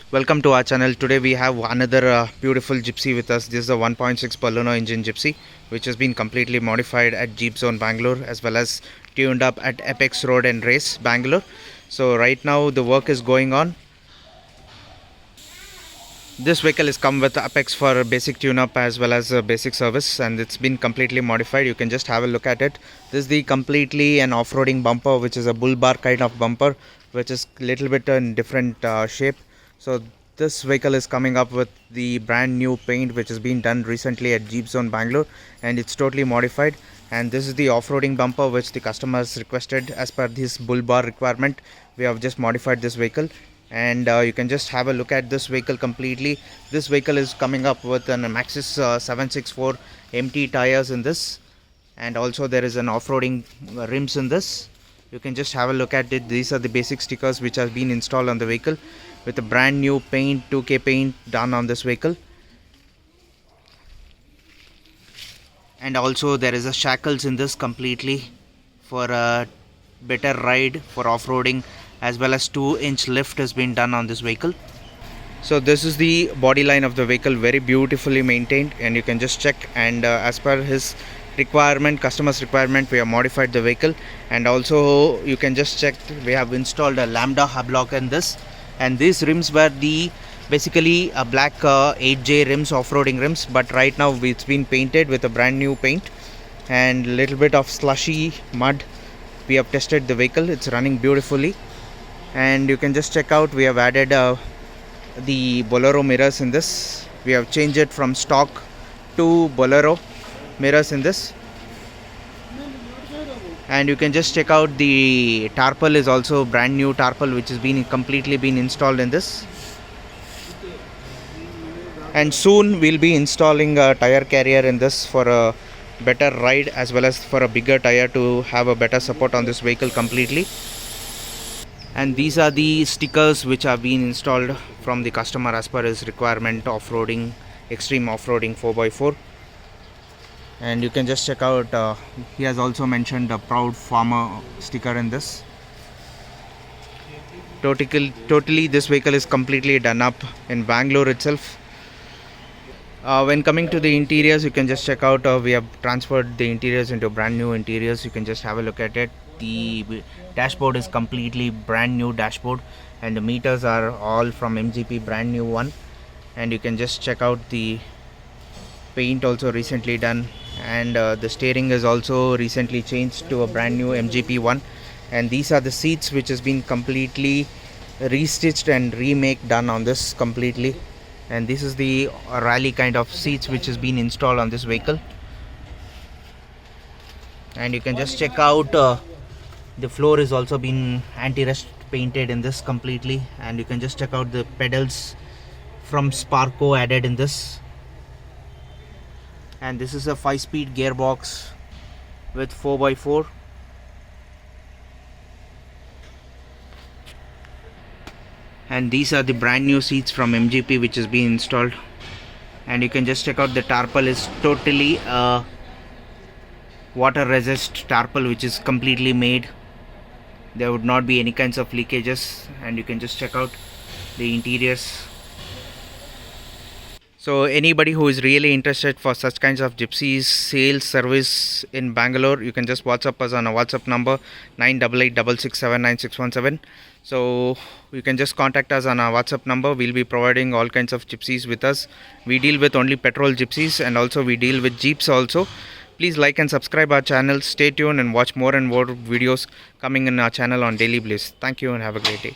Welcome to our channel. Today we have another beautiful Gypsy with us. This is a 1.6 Baleno engine Gypsy which has been completely modified at Jeep Zone Bangalore as well as tuned up at Apex Road and Race Bangalore. So right now the work is going on. This vehicle has come with Apex for basic tune-up as well as basic service, and it's been completely modified. You can just have a look at it. This is the completely an off-roading bumper, which is a bull bar kind of bumper, which is little bit in different shape. So this vehicle is coming up with the brand new paint which has been done recently at Jeep Zone Bangalore, and it's totally modified. And this is the off-roading bumper which the customers requested as per this bull bar requirement. We have just modified this vehicle, and you can just have a look at this vehicle completely. This vehicle is coming up with an Maxxis 764 MT tires in this, and also there is an off-roading rims in this. You can just have a look at it. These are the basic stickers which have been installed on the vehicle with a brand new paint, 2K paint done on this vehicle. And also there is a shackles in this completely for a better ride for off-roading, as well as 2-inch lift has been done on this vehicle. So this is the body line of the vehicle, very beautifully maintained, and you can just check. And as per his requirement, customer's requirement, we have modified the vehicle. And also you can just check, we have installed a lambda hub lock in this, and these rims were the basically a black 8J rims, off-roading rims, but right now it's been painted with a brand new paint and little bit of slushy mud. We have tested the vehicle, it's running beautifully. And you can just check out, we have added the Bolero mirrors in this. We have changed it from stock to Bolero mirrors in this. And you can just check out the tarpaul is also brand new tarpaul which has been completely been installed in this. And soon we'll be installing a tire carrier in this for a better ride as well as for a bigger tire to have a better support on this vehicle completely. And these are the stickers which have been installed from the customer as per his requirement, off-roading, extreme off-roading 4x4. And you can just check out, he has also mentioned a proud farmer sticker in this. Totally this vehicle is completely done up in Bangalore itself. When coming to the interiors, you can just check out, we have transferred the interiors into brand new interiors. You can just have a look at it. The dashboard is completely brand new dashboard, and the meters are all from MGP, brand new one. And you can just check out the paint also recently done, and the steering is also recently changed to a brand new MGP one. And these are the seats which has been completely restitched and remake done on this completely. And this is the rally kind of seats which has been installed on this vehicle. And you can just check out, the floor is also been anti-rust painted in this completely. And you can just check out the pedals from Sparco added in this. And this is a 5-speed gearbox with 4x4. And these are the brand new seats from MGP which has been installed. And you can just check out the tarpaul is totally water resist tarpaul which is completely made. There would not be any kinds of leakages. And you can just check out the interiors. So anybody who is really interested for such kinds of Gypsies sales service in Bangalore, you can just WhatsApp us on a WhatsApp number 9886679617. So you can just contact us on our WhatsApp number. We'll be providing all kinds of Gypsies with us. We deal with only petrol Gypsies, and also we deal with Jeeps also. Please like and subscribe our channel. Stay tuned and watch more and more videos coming in our channel on daily basis. Thank you and have a great day.